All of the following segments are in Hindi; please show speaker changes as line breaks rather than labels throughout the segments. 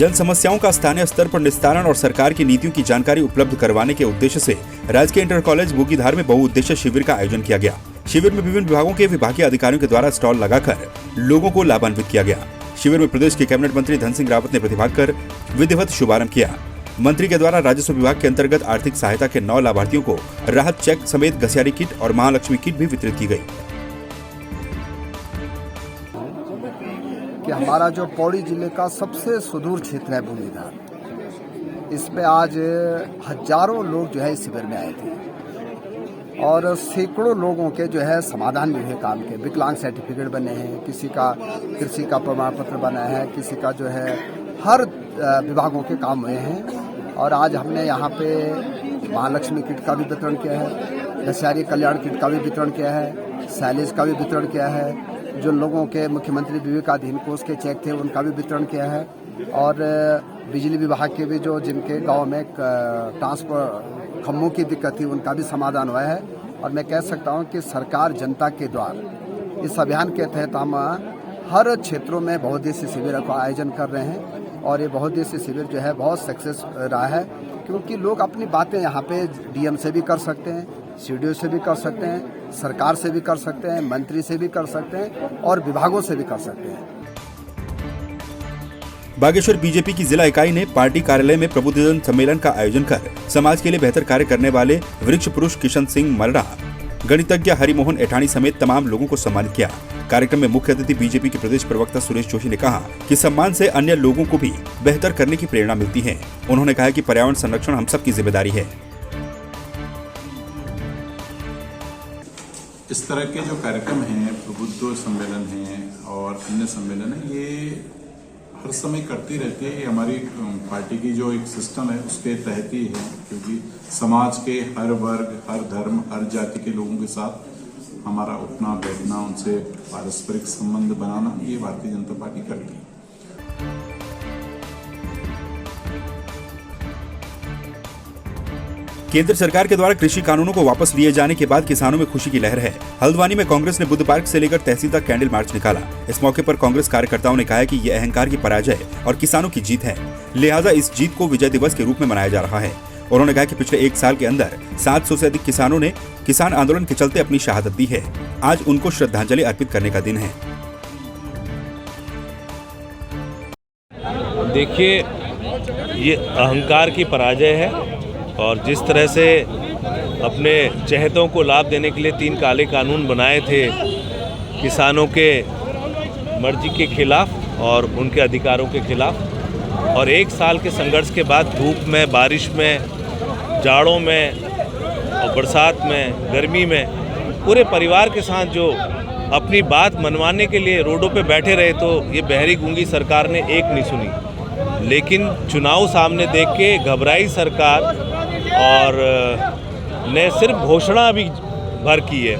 जन समस्याओं का स्थानीय स्तर पर निस्तारण और सरकार की नीतियों की जानकारी उपलब्ध करवाने के उद्देश्य से राजकीय इंटर कॉलेज बोगीधार में बहुउद्देश्य शिविर का आयोजन किया गया। शिविर में विभिन्न विभागों के विभागीय अधिकारियों के द्वारा स्टॉल लगाकर लोगों को लाभान्वित किया गया। शिविर में प्रदेश के कैबिनेट मंत्री धन सिंह रावत ने प्रतिभाग कर विधिवत शुभारंभ किया। मंत्री के द्वारा राजस्व विभाग के अंतर्गत आर्थिक सहायता के 9 लाभार्थियों को राहत चेक समेत घसियारी किट और महालक्ष्मी किट भी वितरित की गई।
कि हमारा जो पौड़ी जिले का सबसे सुदूर क्षेत्र है बोगीधार, इसमें आज हजारों लोग जो है इस शिविर में आए थे और सैकड़ों लोगों के जो है समाधान भी हुए काम के। विकलांग सर्टिफिकेट बने हैं, किसी का कृषि का प्रमाण पत्र बना है, किसी का जो है हर विभागों के काम हुए हैं। और आज हमने यहाँ पे महालक्ष्मी किट का भी वितरण किया है, दशहरी कल्याण किट का भी वितरण किया है, सैलेज का भी वितरण किया है, जो लोगों के मुख्यमंत्री विवेकाधीन कोष के चेक थे उनका भी वितरण किया है और बिजली विभाग के भी जो जिनके गांव में ट्रांसफर खम्भों की दिक्कत थी उनका भी समाधान हुआ है। और मैं कह सकता हूं कि सरकार जनता के द्वार इस अभियान के तहत हम हर क्षेत्रों में बहुउद्देशीय शिविर का आयोजन कर रहे हैं और ये बहुउद्देशीय शिविर जो है बहुत सक्सेस रहा है, क्योंकि लोग अपनी बातें यहाँ पे डीएम से भी कर सकते हैं, सीडीओ से भी कर सकते हैं, सरकार से भी कर सकते हैं, मंत्री से भी कर सकते हैं और विभागों से भी कर सकते हैं।
बागेश्वर बीजेपी की जिला इकाई ने पार्टी कार्यालय में प्रबुद्धजन सम्मेलन का आयोजन कर समाज के लिए बेहतर कार्य करने वाले वृक्ष पुरुष किशन सिंह मरड़ा, गणितज्ञ हरिमोहन एठानी समेत तमाम लोगों को सम्मानित किया। कार्यक्रम में मुख्य अतिथि बीजेपी के प्रदेश प्रवक्ता सुरेश जोशी ने कहा कि सम्मान से अन्य लोगों को भी बेहतर करने की प्रेरणा मिलती है। उन्होंने कहा कि पर्यावरण संरक्षण हम सबकी जिम्मेदारी है।
इस तरह के जो कार्यक्रम हैं, प्रबुद्ध सम्मेलन हैं और अन्य सम्मेलन हैं, ये हर समय करती रहती है। ये हमारी पार्टी की जो एक सिस्टम है उसके तहत ही है, क्योंकि समाज के हर वर्ग, हर धर्म, हर जाति के लोगों के साथ हमारा उठना बैठना, उनसे पारस्परिक संबंध बनाना, ये भारतीय जनता पार्टी करती है।
केंद्र सरकार के द्वारा कृषि कानूनों को वापस लिए जाने के बाद किसानों में खुशी की लहर है। हल्द्वानी में कांग्रेस ने बुद्ध पार्क से लेकर तहसील तक कैंडल मार्च निकाला। इस मौके पर कांग्रेस कार्यकर्ताओं ने कहा कि ये अहंकार की पराजय और किसानों की जीत है, लिहाजा इस जीत को विजय दिवस के रूप में मनाया जा रहा है। उन्होंने कहा कि पिछले 1 साल के अंदर 700 से अधिक किसानों ने किसान आंदोलन के चलते अपनी शहादत दी है। आज उनको श्रद्धांजलि अर्पित करने का दिन है।
देखिए, ये अहंकार की पराजय है और जिस तरह से अपने चहेतों को लाभ देने के लिए 3 काले कानून बनाए थे किसानों के मर्जी के खिलाफ और उनके अधिकारों के खिलाफ, और 1 साल के संघर्ष के बाद धूप में, बारिश में, जाड़ों में और बरसात में, गर्मी में पूरे परिवार के साथ जो अपनी बात मनवाने के लिए रोडों पे बैठे रहे, तो ये बहरी गूंगी सरकार ने एक नहीं सुनी। लेकिन चुनाव सामने देख के घबराई सरकार और ने सिर्फ घोषणा भी भर की है।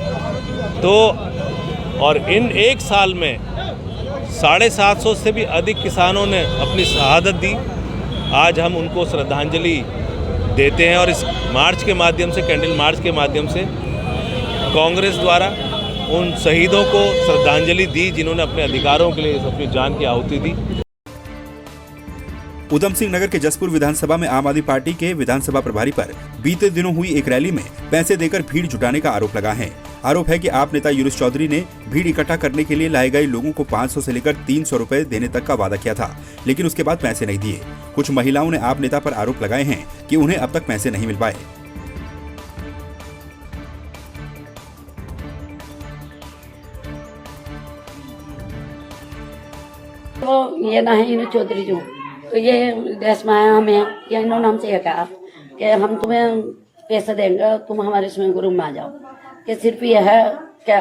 तो और इन 1 साल में 750 से भी अधिक किसानों ने अपनी शहादत दी। आज हम उनको श्रद्धांजलि देते हैं और इस मार्च के माध्यम से, कैंडल मार्च के माध्यम से कांग्रेस द्वारा उन शहीदों को श्रद्धांजलि दी जिन्होंने अपने अधिकारों के लिए अपनी जान की आहुति दी।
उधम सिंह नगर के जसपुर विधानसभा में आम आदमी पार्टी के विधानसभा प्रभारी पर बीते दिनों हुई एक रैली में पैसे देकर भीड़ जुटाने का आरोप लगा है। आरोप है कि आप नेता यूनुस चौधरी ने भीड़ इकट्ठा करने के लिए लाए गए लोगों को 500 से लेकर 300 रुपए देने तक का वादा किया था, लेकिन उसके बाद पैसे नहीं दिए। कुछ महिलाओं ने आप नेता पर आरोप लगाए हैं कि उन्हें अब तक पैसे नहीं मिल पाए।
वो ये ना है यूनुस चौधरी जो, तो ये देश में आया हमें, या इन्होंने हमसे ये कहा कि हम तुम्हें पैसे देंगे, तुम हमारे स्विमिंग ग्रुप में आ जाओ। कि सिर्फ ये है कि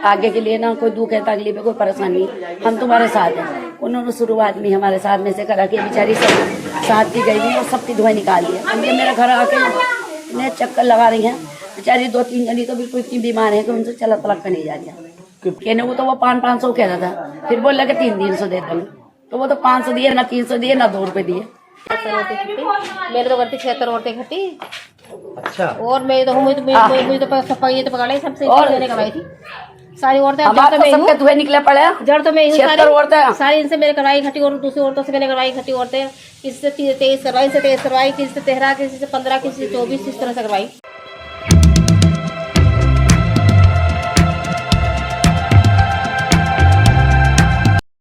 आगे के लिए ना कोई दुख है, तकलीफ है, कोई परेशानी, हम तुम्हारे साथ हैं। उन्होंने शुरुआत में हमारे साथ में से करा कि बेचारी सब साथ की गई हुई और सबकी धुआं निकाल दी। अब ये मेरे घर आके इन्हें चक्कर लगा रही हैं। बेचारी 2-3 जनी तो बिल्कुल इतनी बीमार है कि उनसे चलत पलक कर नहीं जा रही है। कहने को तो वो 500 कह रहा था, फिर बोल लगे 300 दे दूँ, तो वो तो 500 दिए, ना 300 दिए, ना 2 रुपए दिए।
मेरे तो करती 76 औरतें इकट्ठी।
अच्छा।
और मैं तो मुझे तो पकड़े सबसे देने कमाई थी। सारी औरतें
हमारे तो सबके धुएं निकले पड़े हैं।
जड़ तो मैं यूं
76 औरतें।
सारी इनसे मैंने करवाई इकट्ठी और दूसरी औरतों से मैंने करवाई इकट्ठी औरतें, किसी से 23 करवाई, किसी से 13 करवाई, किसी से 13, किसी से 15, किसी से 24, इस तरह से करवाई।